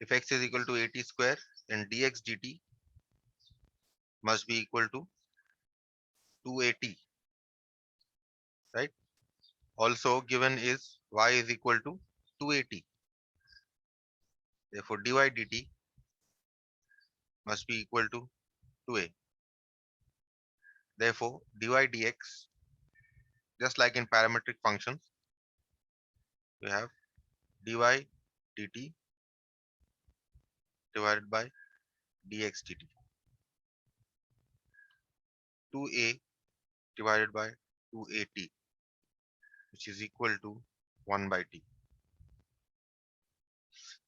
If x is equal to at square, then dx dt must be equal to 2at, right? Also given is y is equal to 2at. Therefore, dy dt must be equal to 2a. Therefore, dy dx, just like in parametric functions, we have dy dt divided by dx dt. 2a divided by 2at, which is equal to 1 by t.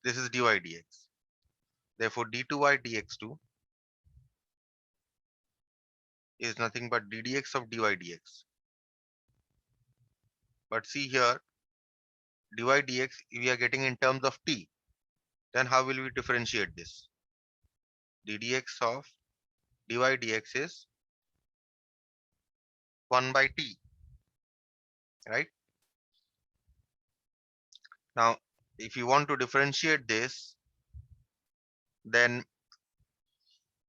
This is dy dx. Therefore, d2y dx2 is nothing but ddx of dy dx. But see here, dy dx we are getting in terms of t. Then how will we differentiate this? ddx of dy dx is 1 by t, right? Now, if you want to differentiate this, then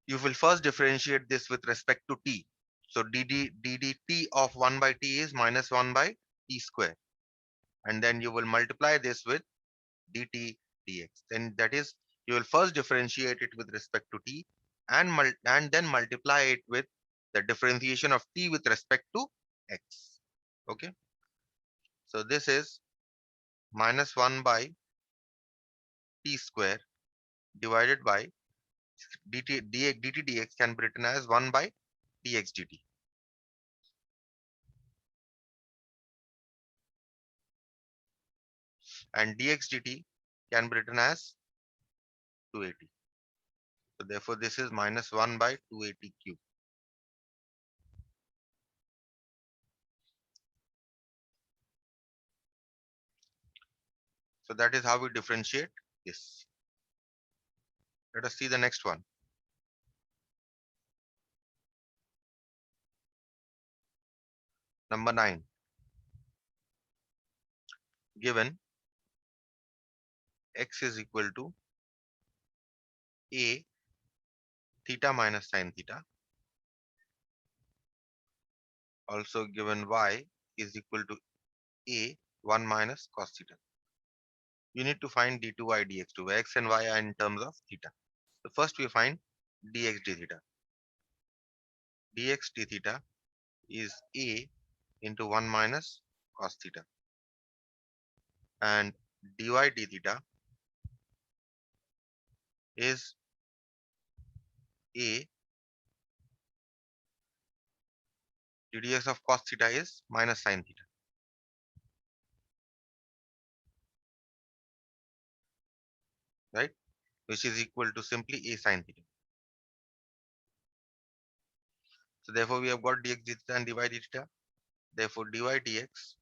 you will first differentiate this with respect to t. So ddt of 1 by t is minus 1 by t square. And then you will multiply this with dt dx. Then that is, you will first differentiate it with respect to t and then multiply it with the differentiation of t with respect to x. Okay. So this is minus 1 by t square divided by dt dx can be written as 1 by dx dt. And dx dt can be written as 280. So therefore, this is minus 1 by 280 cube. So that is how we differentiate this. Let us see the next one. Number 9. Given x is equal to a theta minus sine theta. Also given y is equal to a 1 minus cos theta. You need to find d2y dx2, where x and y are in terms of theta. So first we find dx d theta. Dx d theta is a into 1 minus cos theta. And dy d theta is a, ddx of cos theta is minus sine theta, right? Which is equal to simply a sine theta. So therefore we have got dx d theta and dy d theta. Therefore dy dx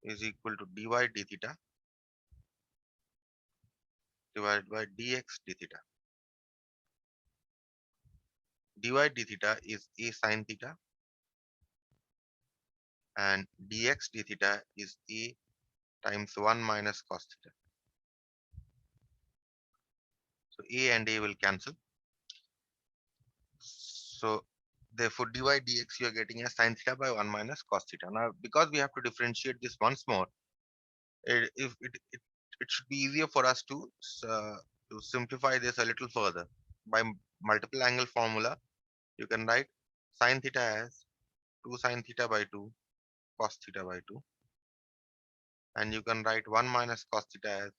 is equal to dy d theta divided by dx d theta. Dy d theta is a sine theta and dx d theta is a times 1 minus cos theta. So a and a will cancel. So therefore dy dx you are getting as sine theta by 1 minus cos theta. Now because we have to differentiate this once more, it should be easier for us to simplify this a little further. By multiple angle formula, you can write sine theta as 2 sine theta by 2 cos theta by 2, and you can write 1 minus cos theta as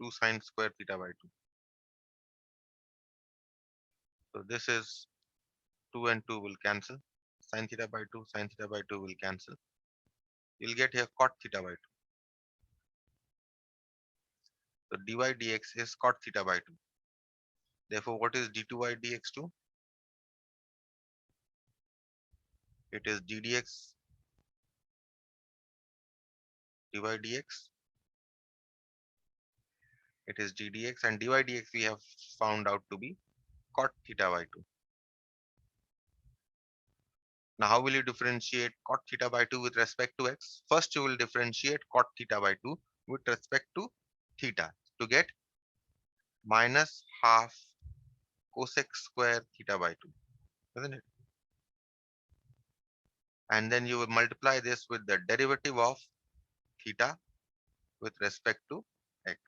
2 sine square theta by 2. So this is 2 and 2 will cancel. Sine theta by 2, sine theta by 2 will cancel. You'll get here cot theta by 2. So dy dx is cot theta by 2. Therefore, what is d2y dx2? It is ddx dy dx. It is ddx, and dy dx we have found out to be cot theta by 2. Now, how will you differentiate cot theta by 2 with respect to x? First, you will differentiate cot theta by 2 with respect to theta to get minus half cosec square theta by 2, isn't it? And then you will multiply this with the derivative of theta with respect to x.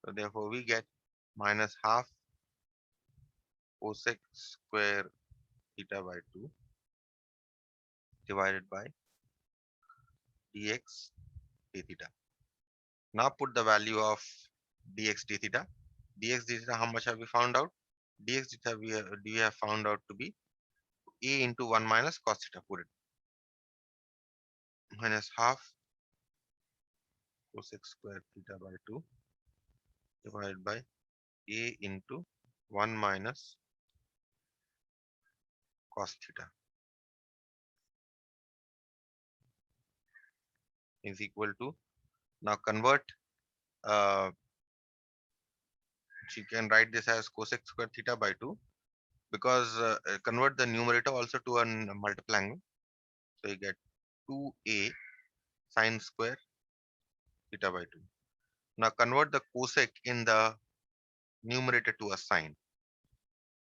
So therefore we get minus half cosec square theta by 2 divided by dx d theta. Now put the value of dx d theta. Dx d theta, how much have we found out? Dx d theta we have found out to be a into 1 minus cos theta. Put it minus half cosec square theta by 2 divided by a into 1 minus cos theta is equal to, now convert, uh, you can write this as cosec square theta by 2 because convert the numerator also to a multiple angle. So you get 2a sine square theta by 2. Now convert the cosec in the numerator to a sine.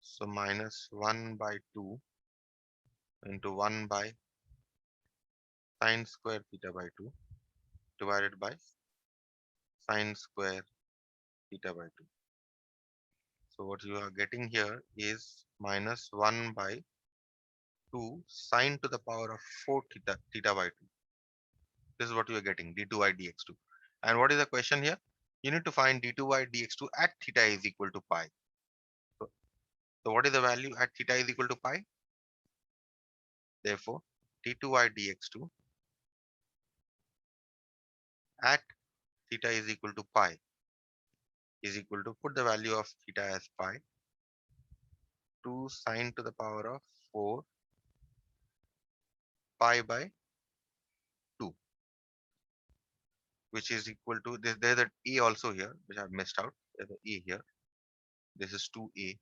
So minus 1 by 2 into 1 by sine square theta by 2 divided by sine square theta by 2. So what you are getting here is minus 1 by 2 sine to the power of 4 theta by 2. This is what you are getting, d2y dx2. And what is the question here? You need to find d2y dx2 at theta is equal to pi. So, so what is the value at theta is equal to pi? Therefore, d2y dx2 at theta is equal to pi is equal to, put the value of theta as pi, 2 sine to the power of 4 pi by 2, which is equal to this. There's an a also here which I've missed out. There's an a here. This is 2a.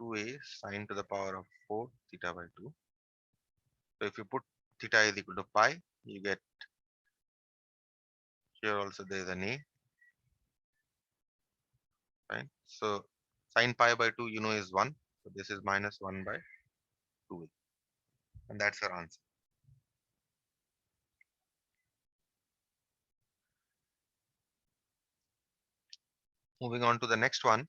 2a sine to the power of 4 theta by 2. So if you put theta is equal to pi, you get, here also there is an a, right? So sine pi by 2 you know is 1. So this is minus 1 by 2a. And that's our answer. Moving on to the next one.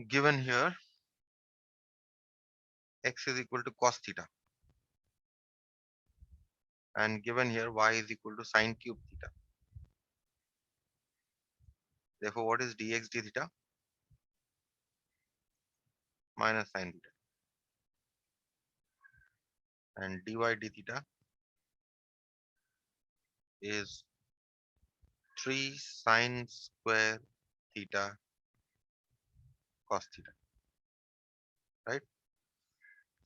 Given here x is equal to cos theta, and given here y is equal to sine cube theta. Therefore, what is dx d theta? Minus sine theta. And dy d theta is 3 sine square theta cos theta, right?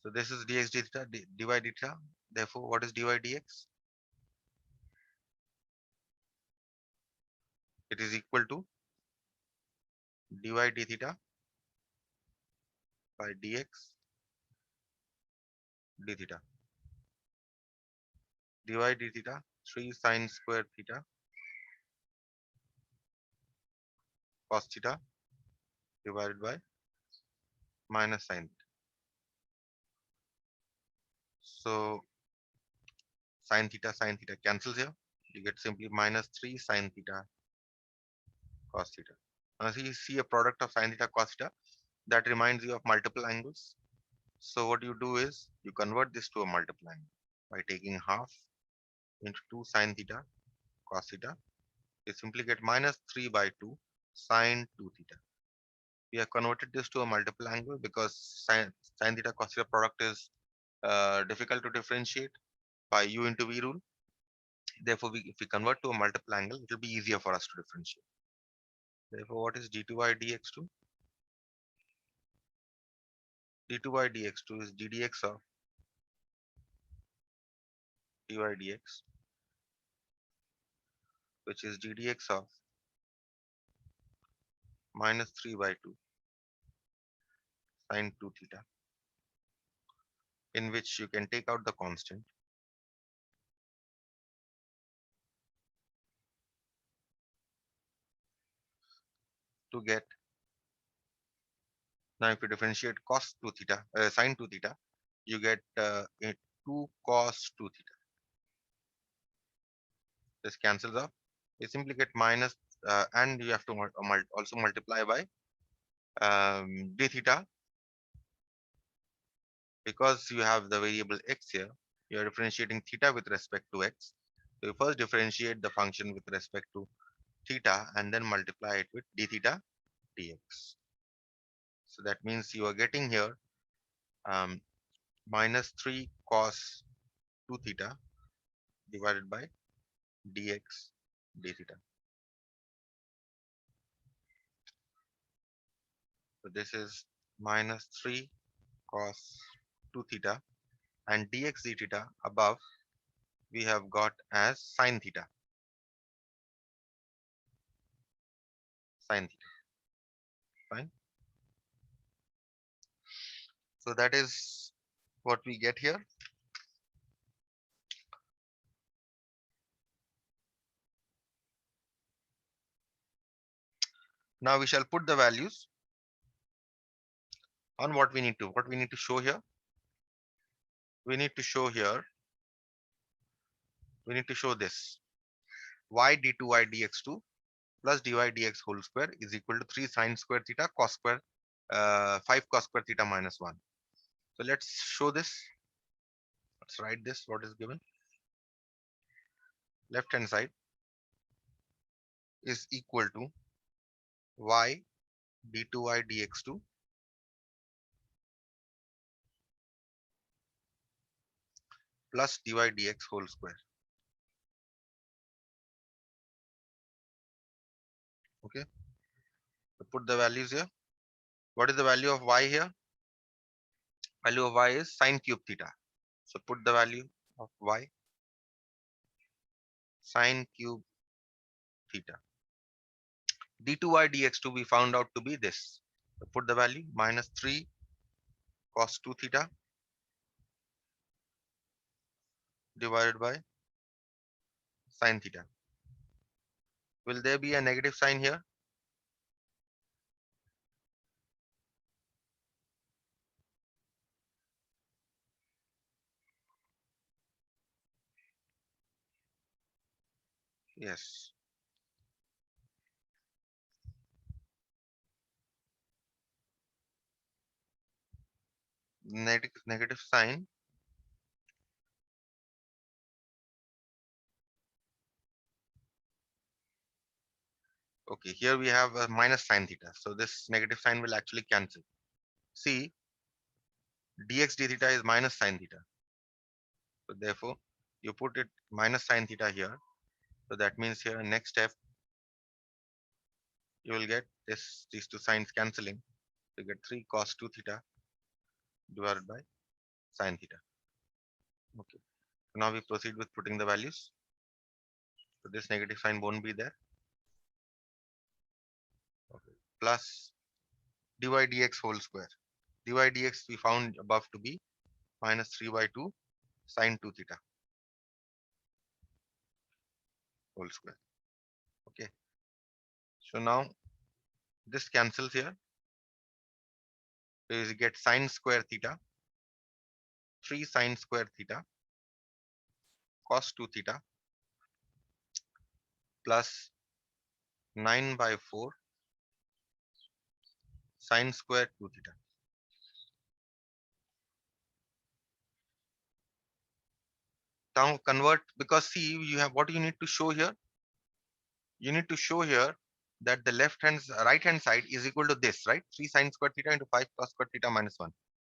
So this is dx d theta, dy d theta. Therefore, what is dy dx? It is equal to dy d theta by dx d theta. Dy d theta 3 sine square theta cos theta divided by minus sine theta. So sine theta cancels here. You get simply minus 3 sine theta cos theta. Now see a product of sine theta cos theta that reminds you of multiple angles. So what you do is you convert this to a multiple angle by taking half into 2 sine theta cos theta. You simply get minus 3 by 2 sine 2 theta. We have converted this to a multiple angle because sine theta cos theta product is difficult to differentiate by u into v rule. Therefore, if we convert to a multiple angle, it will be easier for us to differentiate. Therefore, what is d2y dx2? d2 by dx2 is ddx of dy dx, which is ddx of minus 3 by 2 sine 2 theta, in which you can take out the constant to get. Now if you differentiate cos 2 theta, sine 2 theta, you get a 2 cos 2 theta. This cancels out. You simply get minus, and you have to also multiply by d theta, because you have the variable x here. You are differentiating theta with respect to x. So you first differentiate the function with respect to theta and then multiply it with d theta dx. So that means you are getting here um, minus 3 cos 2 theta divided by dx d theta. So this is minus 3 cos 2 theta, and dx d theta above we have got as sine theta. Sine theta. Fine. So that is what we get here. Now we shall put the values on what we need to. What we need to show here. We need to show here. We need to show this. Y d2y dx2 plus dy dx whole square is equal to 3 sine square theta cos square 5 cos square theta minus 1. So let's show this. Let's write this. What is given? Left hand side is equal to y d2y dx2 plus dy dx whole square. Okay. So put the values here. What is the value of y here? Value of y is sine cube theta. So put the value of y, sine cube theta. d2y dx2 we found out to be this. So put the value minus 3 cos 2 theta divided by sine theta. Will there be a negative sign here? Yes. Negative sign. Okay, here we have a minus sine theta. So this negative sign will actually cancel. See, dx d theta is minus sine theta. So therefore, you put it minus sine theta here. So that means here next step, you will get these two signs cancelling. You get 3 cos 2 theta divided by sine theta. Okay. So now we proceed with putting the values. So this negative sign won't be there. Okay. Plus dy dx whole square. Dy dx we found above to be minus 3 by 2 sine 2 theta whole square. Okay. So now this cancels here. So you get sine square theta, 3 sine square theta cos 2 theta plus 9 by 4 sine square 2 theta. Now convert, because see, you have what you need to show here. You need to show here that the right hand side is equal to this, right? 3 sine square theta into 5 cos square theta minus 1.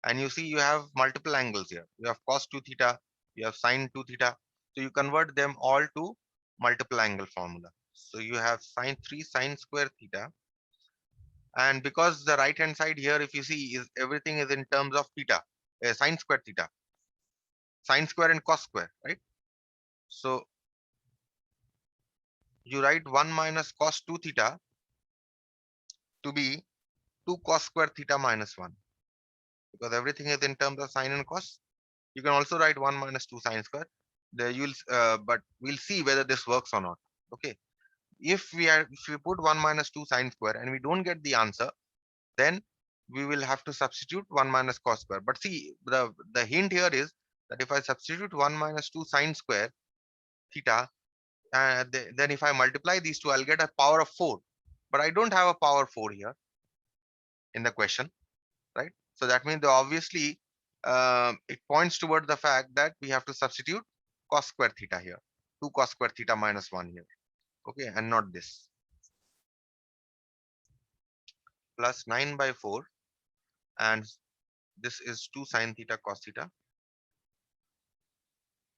And you see you have multiple angles here. You have cos 2 theta, you have sine 2 theta. So you convert them all to multiple angle formula. So you have sine 3 sine square theta And because the right hand side here, if you see, is everything is in terms of theta, sine square theta, sine square and cos square, right? So you write 1 minus cos 2 theta to be 2 cos square theta minus 1, because everything is in terms of sine and cos. You can also write 1 minus 2 sine square. There you will, but we'll see whether this works or not. Okay. If we put 1 minus 2 sine square and we don't get the answer, then we will have to substitute 1 minus cos square. But see, the hint here is that if I substitute 1 minus 2 sine square theta, then if I multiply these two, I'll get a power of 4. But I don't have a power 4 here in the question, right? So that means obviously it points toward the fact that we have to substitute cos square theta here, 2 cos square theta minus 1 here, okay, and not this. Plus 9 by 4, and this is 2 sine theta cos theta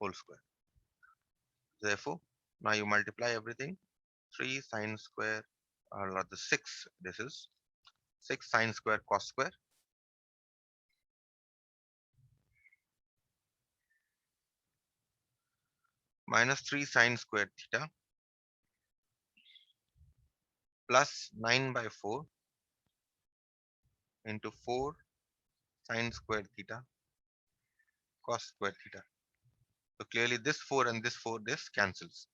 whole square. Therefore, now you multiply everything. 3 sine square, or the 6, this is 6 sine square cos square minus 3 sine square theta plus 9 by 4 into 4 sine square theta cos square theta. So clearly this 4 and this 4, this cancels.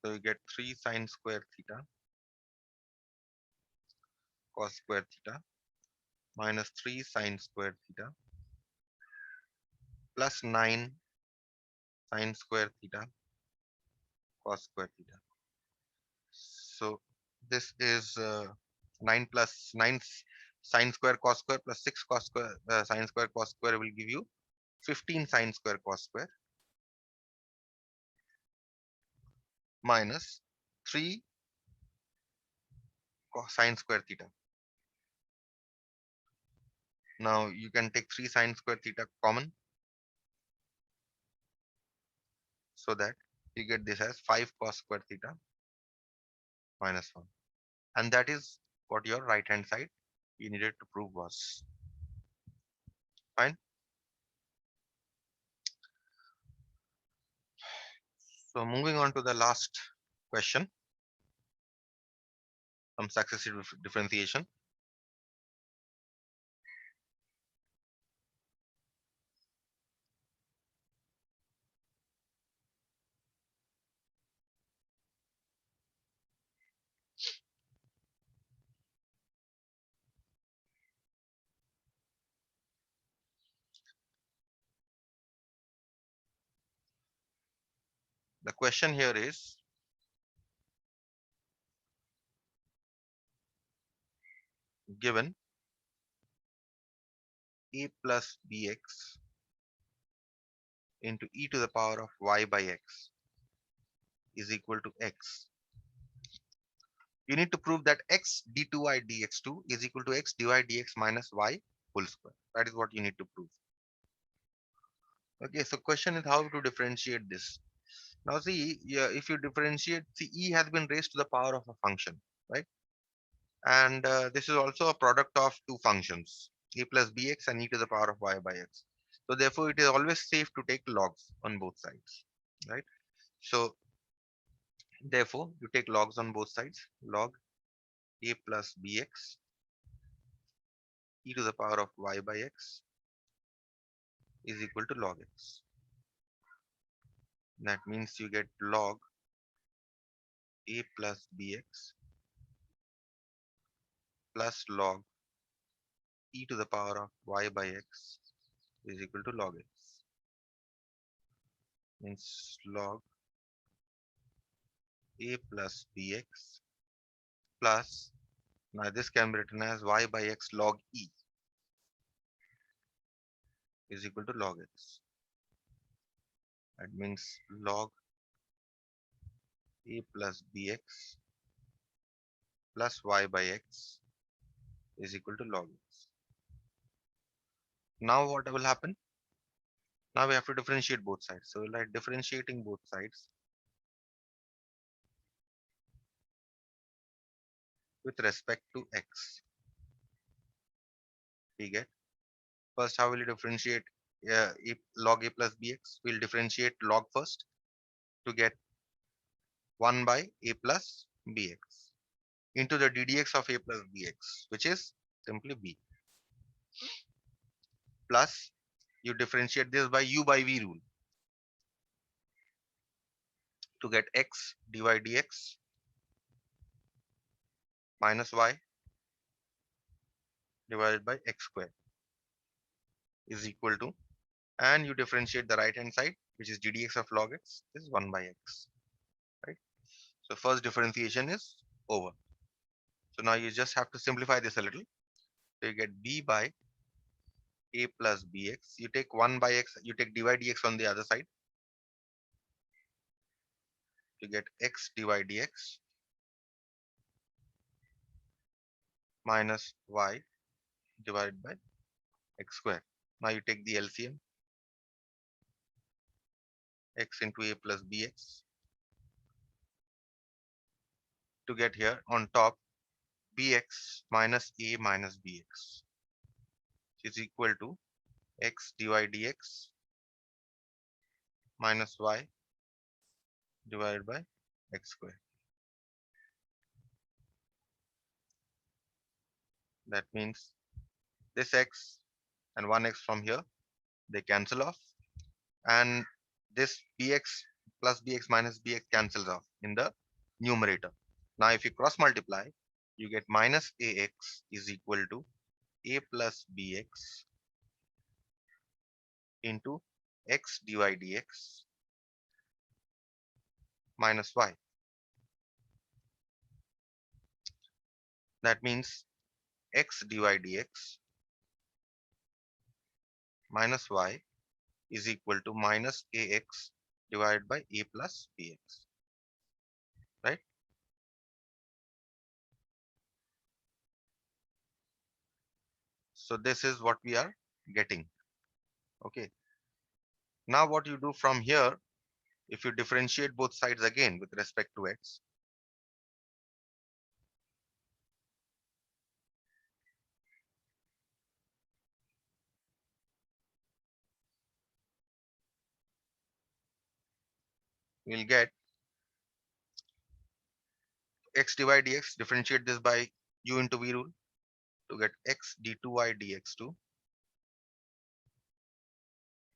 So you get 3 sine square theta cos square theta minus 3 sine square theta plus 9 sine square theta cos square theta. So this is 9 plus 9 sine square cos square plus 6 cos square sine square cos square will give you 15 sine square cos square minus 3 sine square theta. Now you can take 3 sine square theta common, so that you get this as 5 cos square theta minus 1. And that is what your right hand side you needed to prove was. Fine. So moving on to the last question, some successive differentiation. The question here is, given a plus bx into e to the power of y by x is equal to x. You need to prove that x d2y dx2 is equal to x dy dx minus y whole square. That is what you need to prove. Okay, so question is how to differentiate this. Now see, yeah, if you differentiate, see, e has been raised to the power of a function, right? And this is also a product of two functions, a plus bx and e to the power of y by x. So therefore, it is always safe to take logs on both sides, right? So therefore, you take logs on both sides. Log a plus bx e to the power of y by x is equal to log x. That means you get log a plus bx plus log e to the power of y by x is equal to log x. Means log a plus bx plus, now this can be written as y by x log e is equal to log x. That means log a plus bx plus y by x is equal to log x. Now what will happen? Now we have to differentiate both sides. So we'll write differentiating both sides. with respect to x. We get first, how will you differentiate log a plus bx? We'll differentiate log first to get 1 by a plus bx into the ddx of a plus bx, which is simply b, plus you differentiate this by u by v rule to get x dy dx minus y divided by x square is equal to, and you differentiate the right hand side, which is ddx of log x is 1 by x, right? So first differentiation is over. So now you just have to simplify this a little. So you get b by a plus bx. You take 1 by x, you take dy dx on the other side to get x dy dx minus y divided by x square. Now you take the LCM, x into a plus bx, to get here on top bx minus a minus bx is equal to x dy dx minus y divided by x square. That means this x and 1x from here, they cancel off, and this bx plus bx minus bx cancels off in the numerator. Now if you cross multiply, you get minus ax is equal to a plus bx into x dy dx minus y. That means x dy dx minus y is equal to minus ax divided by a plus bx, right? So this is what we are getting. Okay. Now what you do from here, if you differentiate both sides again with respect to x, we'll get x dy dx, differentiate this by u into v rule to get x d2y dx2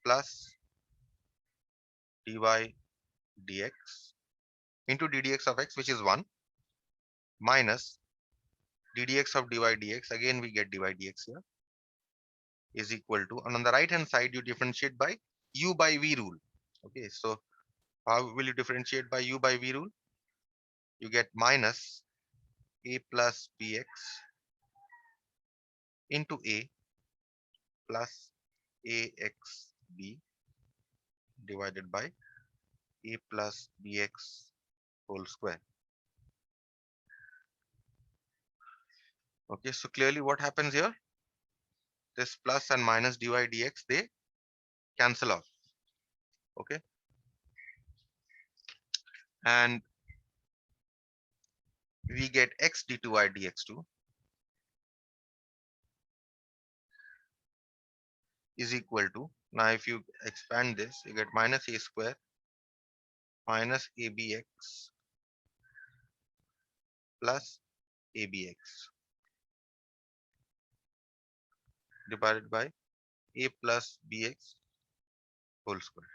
plus dy dx into ddx of x, which is 1, minus ddx of dy dx, again we get dy dx here, is equal to, and on the right hand side you differentiate by u by v rule. Okay, so how will you differentiate by u by v rule? You get minus a plus bx into a plus axb divided by a plus bx whole square. Okay, so clearly what happens here? This plus and minus dy dx, they cancel off. Okay, and we get x d2y dx2 is equal to, now if you expand this, you get minus a square minus abx plus abx divided by a plus bx whole square.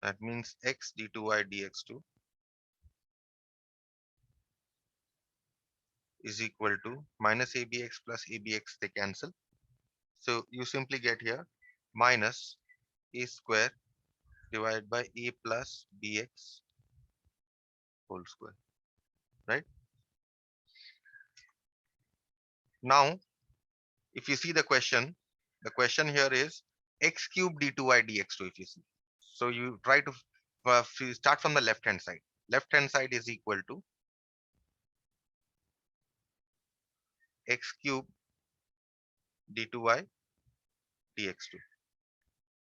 That means x d2y dx2 is equal to minus abx plus abx, they cancel. So you simply get here minus a square divided by a plus bx whole square, right? Now, if you see the question here is x cube d2y dx2, if you see. So you try to start from the left hand side. Left hand side is equal to x cube d2y dx2,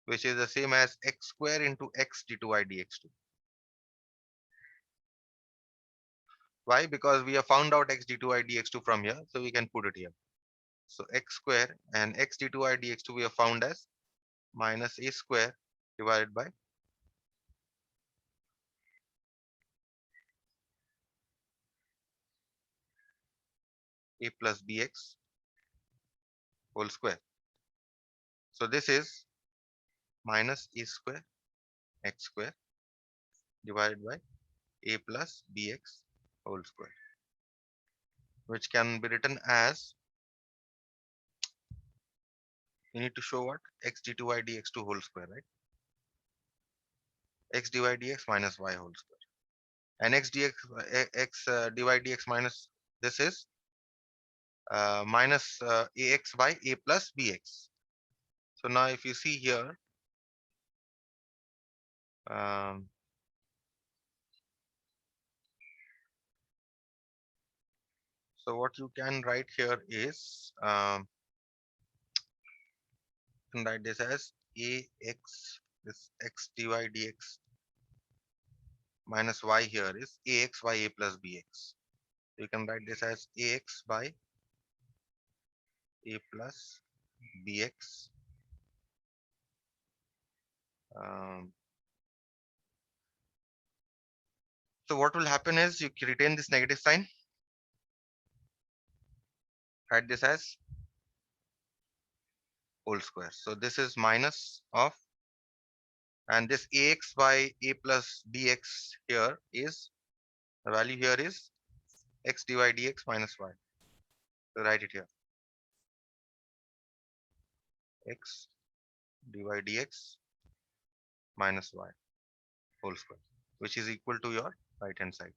which is the same as x square into x d2y dx2. Why? Because we have found out x d2i dx2 from here, so we can put it here. So x square and x d2i dx2 we have found as minus a square divided by a plus bx whole square. So this is minus a square x square divided by a plus bx whole square, which can be written as, you need to show what? X d2y dx2 whole square, right? X dy dx minus y whole square. And x dx, x dy dx minus, this is minus ax by a plus bx. So now if you see here, um, so what you can write here is, you can write this as ax, this x dy dx minus y here is ax by a plus bx. You can write this as ax by a plus bx. Um, so what will happen is you retain this negative sign, write this as whole square. So this is minus of, and this ax by a plus bx here is, the value here is x dy dx minus y. So write it here, x dy dx minus y whole square, which is equal to your right hand side.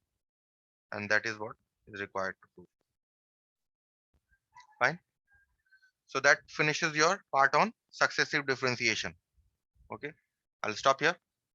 And that is what is required to prove. Fine. So that finishes your part on successive differentiation. Okay. I'll stop here.